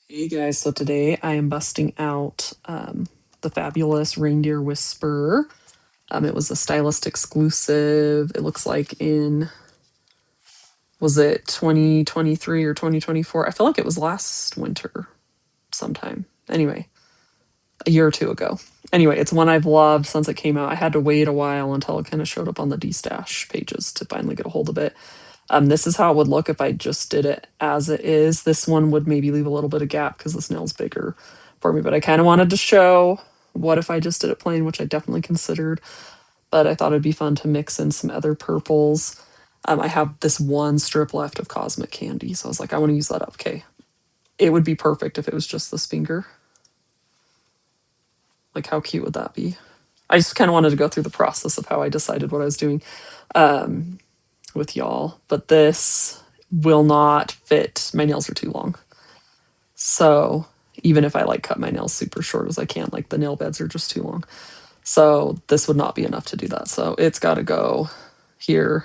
Hey guys, so today I am busting out the fabulous Reindeer Whisperer. It was a stylist exclusive. It looks like was it 2023 or 2024? I feel like it was last winter sometime. Anyway, a year or two ago. Anyway, it's one I've loved since it came out. I had to wait a while until it kind of showed up on the D-Stash pages to finally get a hold of it. This is how it would look if I just did it as it is. This one would maybe leave a little bit of gap because this nail's bigger for me, but I kind of wanted to show what if I just did it plain, which I definitely considered, but I thought it'd be fun to mix in some other purples. I have this one strip left of Cosmic Candy, so I was like, I want to use that up. Okay. It would be perfect if it was just this finger. Like, how cute would that be? I just kind of wanted to go through the process of how I decided what I was doing. With y'all, but this will not fit. My nails are too long. So even if I like cut my nails super short as I can, like the nail beds are just too long. So this would not be enough to do that. So it's got to go here.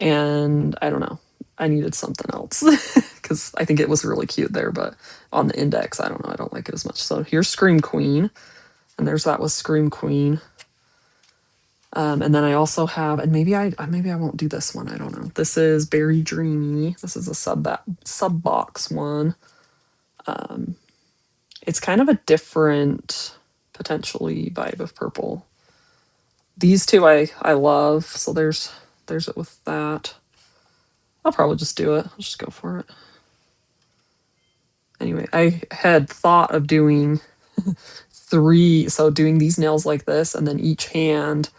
And I don't know. I needed something else because I think it was really cute there, but on the index, I don't know. I don't like it as much. So here's Scream Queen. And there's that with Scream Queen. And then I also have, and maybe I won't do this one. I don't know. This is Berry Dreamy. This is a sub box one. It's kind of a different, potentially vibe of purple. These two I love. So there's it with that. I'll probably just do it. I'll just go for it. Anyway, I had thought of doing three. So doing these nails like this, and then each hand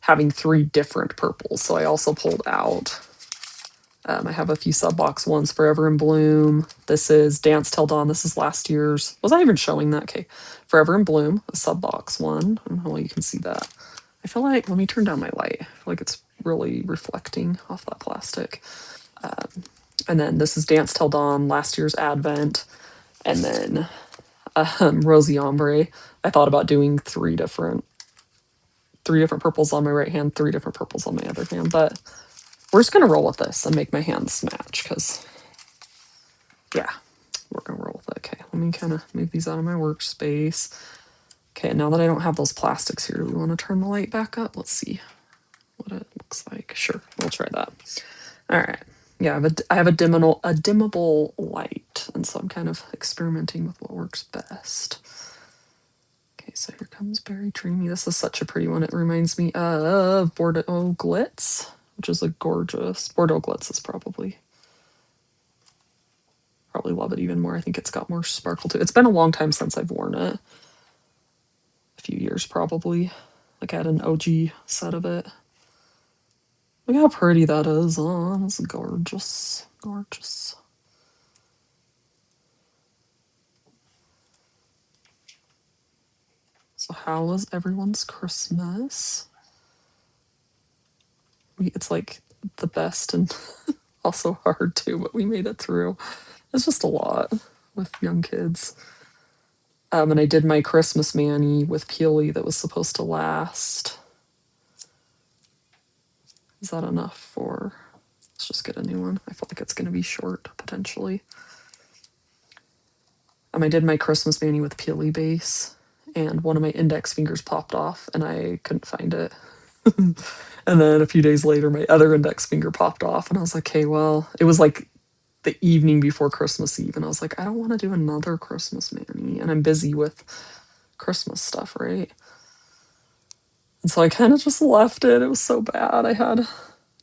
having three different purples. So I also pulled out, I have a few sub box ones, Forever in Bloom. This is Dance Till Dawn. This is last year's. Was I even showing that? Okay. Forever in Bloom, a sub box one. I don't know how well you can see that. I feel like, let me turn down my light. I feel like it's really reflecting off that plastic. And then this is Dance Till Dawn, last year's Advent. And then Rosy Ombre. I thought about doing three different purples on my right hand, three different purples on my other hand, but we're just gonna roll with this and make my hands match because, yeah, we're gonna roll with it. Okay, let me kind of move these out of my workspace. Okay, now that I don't have those plastics here, do we want to turn the light back up? Let's see what it looks like. Sure, we'll try that. All right. Yeah, I have a dimmable light, and so I'm kind of experimenting with what works best. Okay, so here comes Berry Dreamy. This is such a pretty one. It reminds me of Bordeaux Glitz, which is a gorgeous Bordeaux Glitz is probably love it even more. I think it's got more sparkle to it. It's been a long time since I've worn it. A few years probably. Like I had an OG set of it. Look how pretty that is. Oh, it's gorgeous. Gorgeous. So how was everyone's Christmas? It's like the best and also hard too, but we made it through. It's just a lot with young kids. And I did my Christmas mani with Peely that was supposed to last. Is that enough for, let's just get a new one. I feel like it's going to be short potentially. I did my Christmas mani with Peely base, and one of my index fingers popped off and I couldn't find it. And then a few days later, my other index finger popped off, and I was like, okay, well, it was like the evening before Christmas Eve, and I was like, I don't want to do another Christmas mani, and I'm busy with Christmas stuff, right? And so I kind of just left it. It was so bad. I had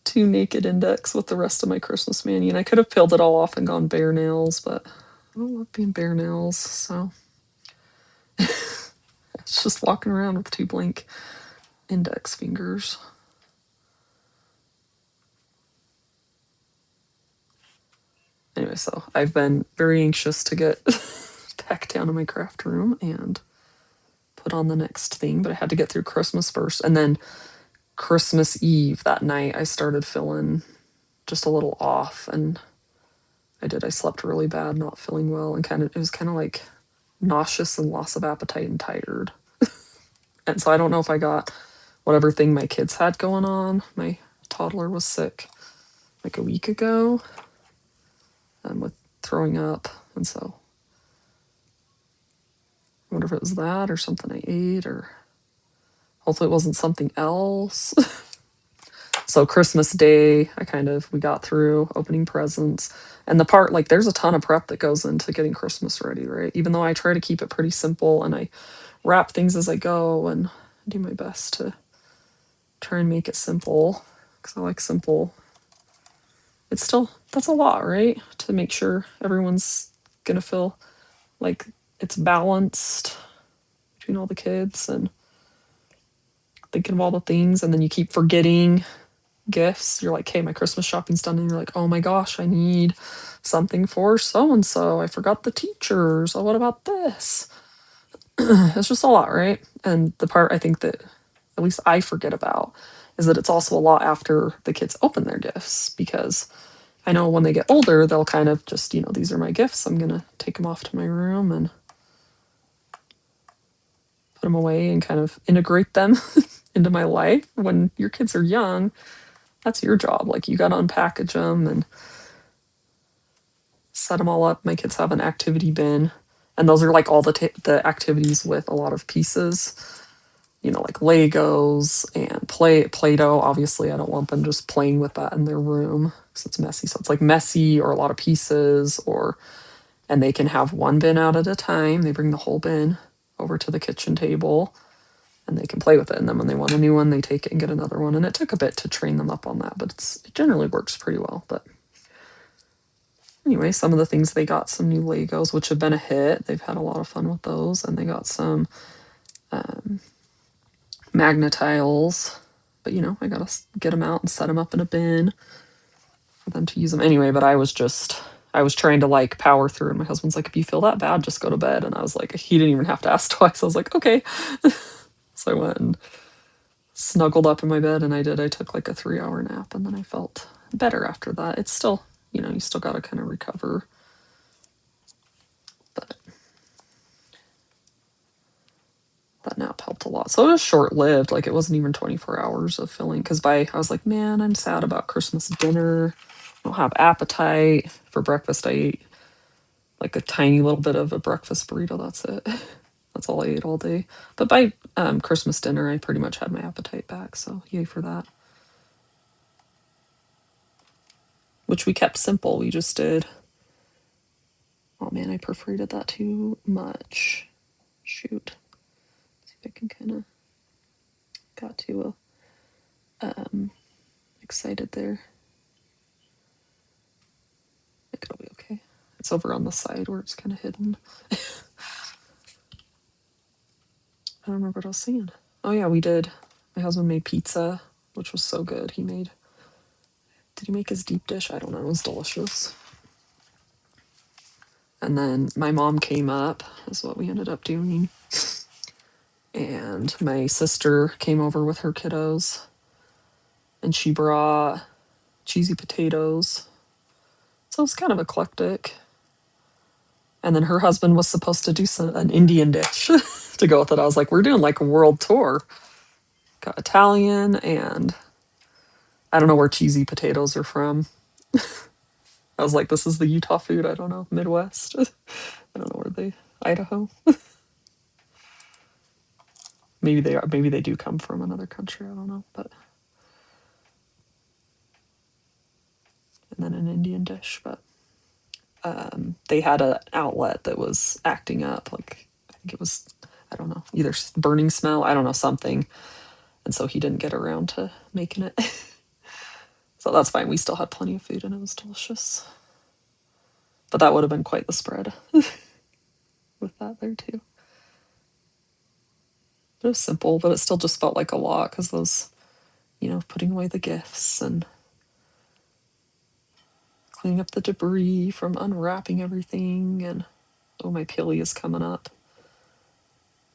two naked index with the rest of my Christmas mani, and I could have peeled it all off and gone bare nails, but I don't love being bare nails, so it's just walking around with two blank index fingers. Anyway, so I've been very anxious to get back down to my craft room and put on the next thing, but I had to get through Christmas first. And then Christmas Eve that night, I started feeling just a little off, and I slept really bad, not feeling well, and it was kind of like nauseous and loss of appetite and tired. And so I don't know if I got whatever thing my kids had going on. My toddler was sick like a week ago, with throwing up And so I wonder if it was that or something I ate, or hopefully it wasn't something else. So Christmas Day, we got through opening presents. And the part, like, there's a ton of prep that goes into getting Christmas ready, right? Even though I try to keep it pretty simple and I wrap things as I go and do my best to try and make it simple because I like simple. It's still, that's a lot, right? To make sure everyone's gonna feel like it's balanced between all the kids and thinking of all the things. And then you keep forgetting gifts. You're like, hey, my Christmas shopping's done. And you're like, oh my gosh, I need something for so and so. I forgot the teachers. Oh, what about this? It's just a lot, right? And the part I think that at least I forget about is that it's also a lot after the kids open their gifts, because I know when they get older, they'll kind of just, these are my gifts. I'm going to take them off to my room and put them away and kind of integrate them into my life. When your kids are young, that's your job. Like, you got to unpackage them and set them all up. My kids have an activity bin, and those are like all the activities with a lot of pieces, like Legos and Play-Doh. Obviously, I don't want them just playing with that in their room because it's messy. So it's like messy or a lot of pieces, and they can have one bin out at a time. They bring the whole bin over to the kitchen table and they can play with it. And then when they want a new one, they take it and get another one. And it took a bit to train them up on that, but it generally works pretty well. But anyway, some of the things, they got some new Legos, which have been a hit. They've had a lot of fun with those. And they got some Magnetiles. But, I got to get them out and set them up in a bin for them to use them anyway. But I was trying to like power through. And my husband's like, if you feel that bad, just go to bed. And I was like, he didn't even have to ask twice. I was like, okay. So I went and snuggled up in my bed and I took like a 3-hour nap, and then I felt better after that. It's still, you still got to kind of recover. But that nap helped a lot. So it was short lived. Like, it wasn't even 24 hours of filling, because I was like, man, I'm sad about Christmas dinner. I don't have appetite. For breakfast, I ate like a tiny little bit of a breakfast burrito. That's it. That's all I ate all day. But by Christmas dinner, I pretty much had my appetite back. So yay for that. Which we kept simple. We just did. Oh man, I perforated that too much. Shoot. Let's see if I can kind of got too excited there. I think it'll be okay. It's over on the side where it's kind of hidden. I don't remember what I was saying. Oh yeah, we did. My husband made pizza, which was so good. Did he make his deep dish? I don't know. It was delicious. And then my mom came up, is what we ended up doing. And my sister came over with her kiddos, and she brought cheesy potatoes. So it's kind of eclectic. And then her husband was supposed to do an Indian dish to go with it. I was like, we're doing like a world tour. Got Italian, and I don't know where cheesy potatoes are from. I was like, this is the Utah food. I don't know. Midwest. I don't know where Idaho. Maybe they are. Maybe they do come from another country. I don't know. But and then an Indian dish. But they had an outlet that was acting up. Like, I think it was, I don't know, either burning smell. I don't know, something. And so he didn't get around to making it. So that's fine. We still had plenty of food and it was delicious. But that would have been quite the spread with that there too. It was simple, but it still just felt like a lot because those, putting away the gifts and cleaning up the debris from unwrapping everything. And oh, my Peely is coming up.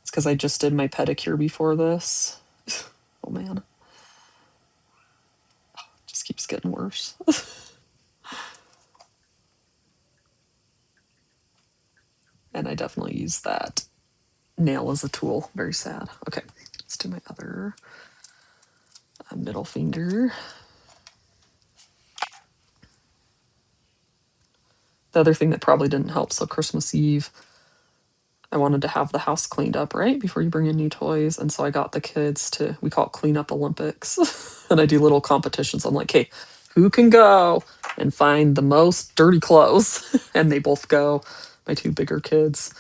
It's because I just did my pedicure before this. Oh man. It just keeps getting worse. And I definitely use that nail as a tool. Very sad. Okay, let's do my other middle finger. The other thing that probably didn't help, so Christmas Eve, I wanted to have the house cleaned up, right? Before you bring in new toys. And so I got the kids to, we call it Cleanup Olympics. And I do little competitions. I'm like, hey, who can go and find the most dirty clothes? And they both go, my two bigger kids,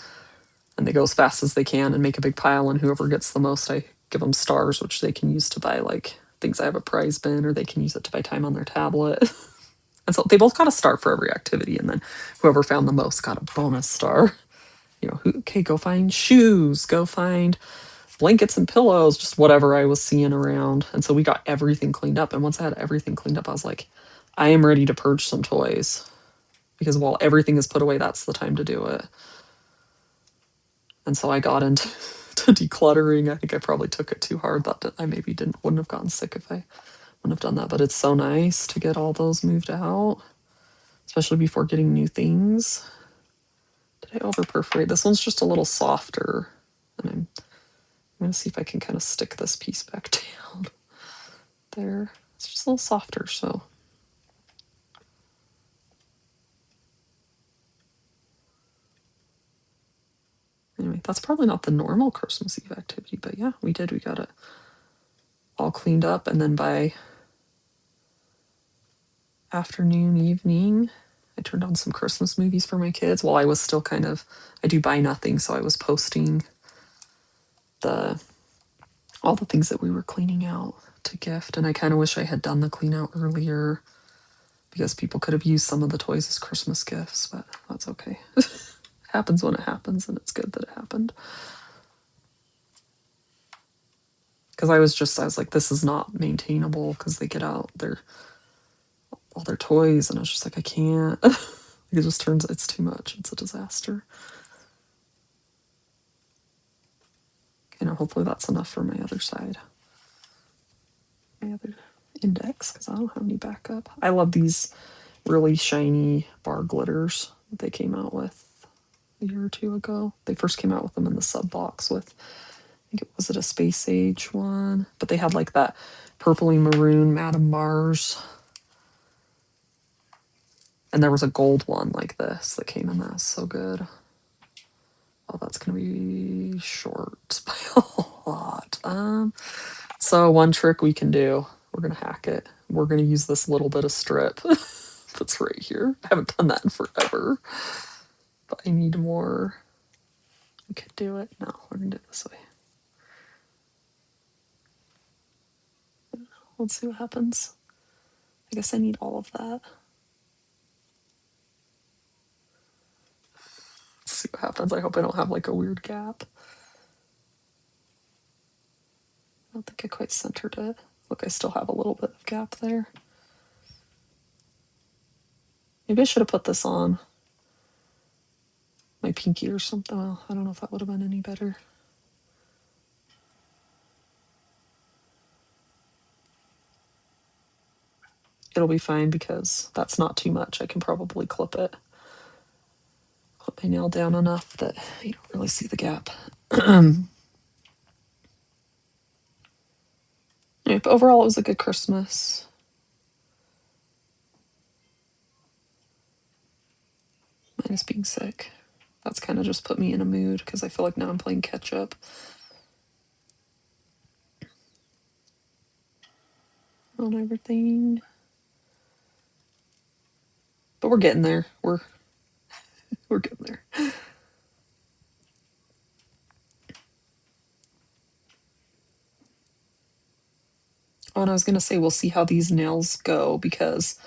and they go as fast as they can and make a big pile. And whoever gets the most, I give them stars, which they can use to buy like things I have a prize bin, or they can use it to buy time on their tablet. And so they both got a star for every activity. And then whoever found the most got a bonus star. You know, okay, go find shoes, go find blankets and pillows, just whatever I was seeing around. And so we got everything cleaned up. And once I had everything cleaned up, I was like, I am ready to purge some toys, because while everything is put away, that's the time to do it. And so I got into to decluttering. I think I probably took it too hard. That I maybe wouldn't have gotten sick if I wouldn't have done that. But it's so nice to get all those moved out, especially before getting new things. Did I over perforate? This one's just a little softer. And I'm going to see if I can kind of stick this piece back down there. It's just a little softer, so. Anyway, that's probably not the normal Christmas Eve activity, but yeah, we did. We got it all cleaned up, and then by afternoon, evening, I turned on some Christmas movies for my kids while I was still kind of, I do buy nothing, so I was posting all the things that we were cleaning out to gift, and I kind of wish I had done the clean out earlier, because people could have used some of the toys as Christmas gifts, but that's okay. It happens when it happens, and it's good that it happened. Because I was like, this is not maintainable, because they get out all their toys, and I was just like, I can't. It just turns, it's too much. It's a disaster. You know, hopefully that's enough for my other side. My other index, because I don't have any backup. I love these really shiny bar glitters that they came out with a year or two ago. They first came out with them in the sub box with, I think was it a Space Age one? But they had like that purpley maroon Madame Mars. And there was a gold one like this that came in that. So good. Oh, that's going to be short by a lot. So one trick we can do, we're going to hack it. We're going to use this little bit of strip that's right here. I haven't done that in forever, but I need more. We could do it. No, we're going to do it this way. Let's see what happens. I guess I need all of that. Let's see what happens. I hope I don't have like a weird gap. I don't think I quite centered it. Look, I still have a little bit of gap there. Maybe I should have put this on my pinky or something. Well, I don't know if that would have been any better. It'll be fine because that's not too much. I can probably clip my nail down enough that you don't really see the gap. Yeah, but overall, it was a good Christmas. Minus being sick. That's kind of just put me in a mood because I feel like now I'm playing catch up. On everything. But we're getting there. We're getting there. Oh, and I was gonna say we'll see how these nails go, because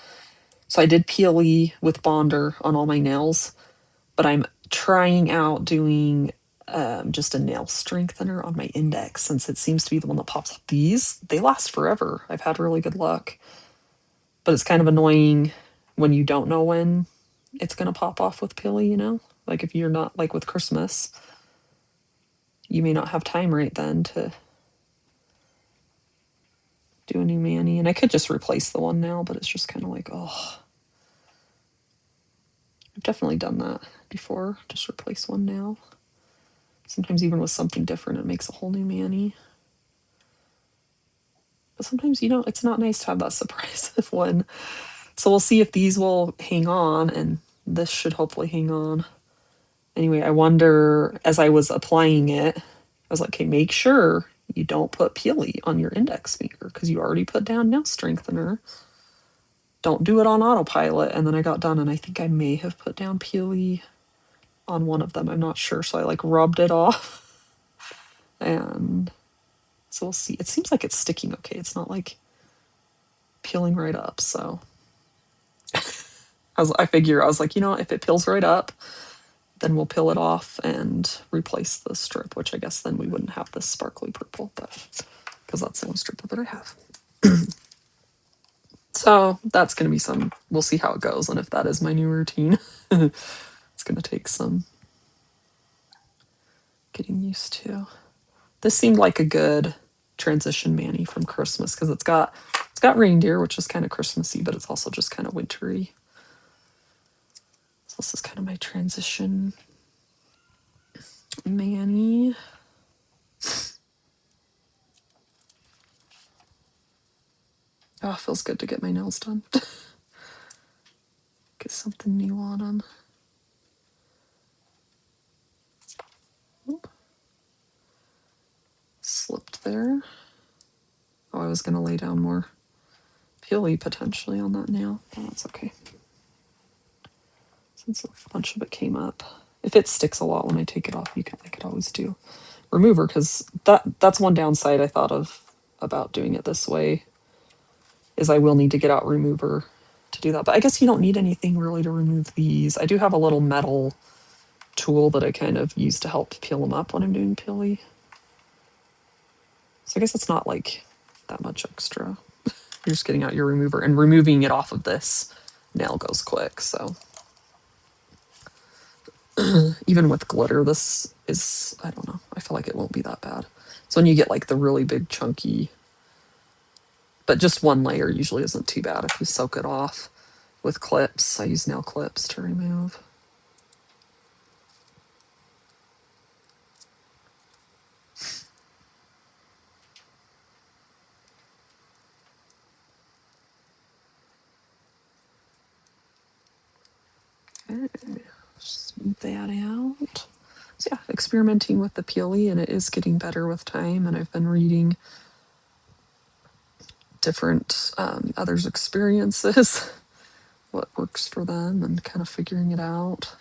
so I did PLE with Bonder on all my nails, but I'm trying out doing just a nail strengthener on my index, since it seems to be the one that pops up. These, they last forever. I've had really good luck. But it's kind of annoying when you don't know when it's going to pop off with PLE, you know? Like if you're not, like with Christmas, you may not have time right then to do a new mani. And I could just replace the one now, but it's just kind of like, oh. I've definitely done that before. Just replace one now. Sometimes even with something different, it makes a whole new mani. But sometimes, you know, it's not nice to have that surprise of one. So we'll see if these will hang on and this should hopefully hang on. Anyway, I wonder, as I was applying it, I was like, okay, make sure you don't put Peely on your index finger because you already put down nail strengthener. Don't do it on autopilot. And then I got done and I think I may have put down Peely on one of them. I'm not sure. So I like rubbed it off. And so we'll see. It seems like it's sticking okay. It's not like peeling right up. So I figure, I was like, you know, if it peels right up, then we'll peel it off and replace the strip, which I guess then we wouldn't have this sparkly purple, but because that's the only strip that I have. So that's going to be some, we'll see how it goes. And if that is my new routine, it's going to take some getting used to. This seemed like a good transition mani from Christmas because it's got reindeer, which is kind of Christmassy, but it's also just kind of wintry. So this is kind of my transition mani. Oh, it feels good to get my nails done. Get something new on them. Oop. Slipped there. Oh, I was going to lay down more Peely potentially on that nail. Oh, that's okay. Since a bunch of it came up. If it sticks a lot when I take it off, I could always do remover, because that's one downside I thought of about doing it this way, is I will need to get out remover to do that. But I guess you don't need anything really to remove these. I do have a little metal tool that I kind of use to help peel them up when I'm doing Peely. So I guess it's not like that much extra. You're just getting out your remover, and removing it off of this nail goes quick. So even with glitter, this is, I don't know, I feel like it won't be that bad. So when you get like the really big chunky, but just one layer usually isn't too bad if you soak it off with clips. I use nail clips to remove. Okay, smooth that out. So yeah, experimenting with the Peely, and it is getting better with time. And I've been reading different others' experiences, what works for them, and kind of figuring it out.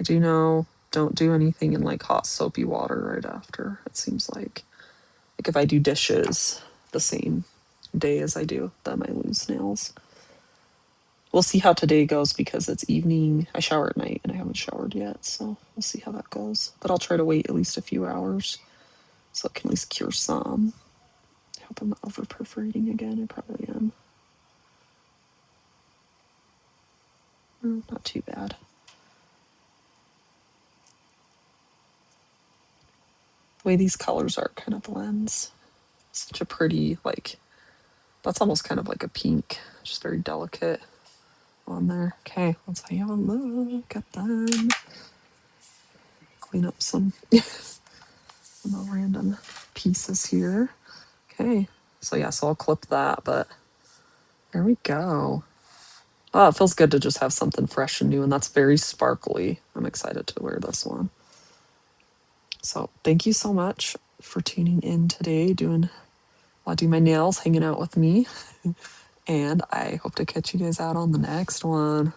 I do know, don't do anything in like hot soapy water right after. It seems like if I do dishes the same day as I do them, I lose nails. We'll see how today goes because it's evening. I shower at night and I haven't showered yet, so we'll see how that goes. But I'll try to wait at least a few hours so it can at least cure some. I hope I'm not over perforating again. I probably am. Not too bad. The way these colors are kind of blends. Such a pretty, like, that's almost kind of like a pink, just very delicate on there. Okay, let's have a look at them. Clean up some random pieces here. Okay, so yeah, so I'll clip that, but there we go. Oh, it feels good to just have something fresh and new, and that's very sparkly. I'm excited to wear this one. So thank you so much for tuning in today, while I do my nails, hanging out with me. And I hope to catch you guys out on the next one.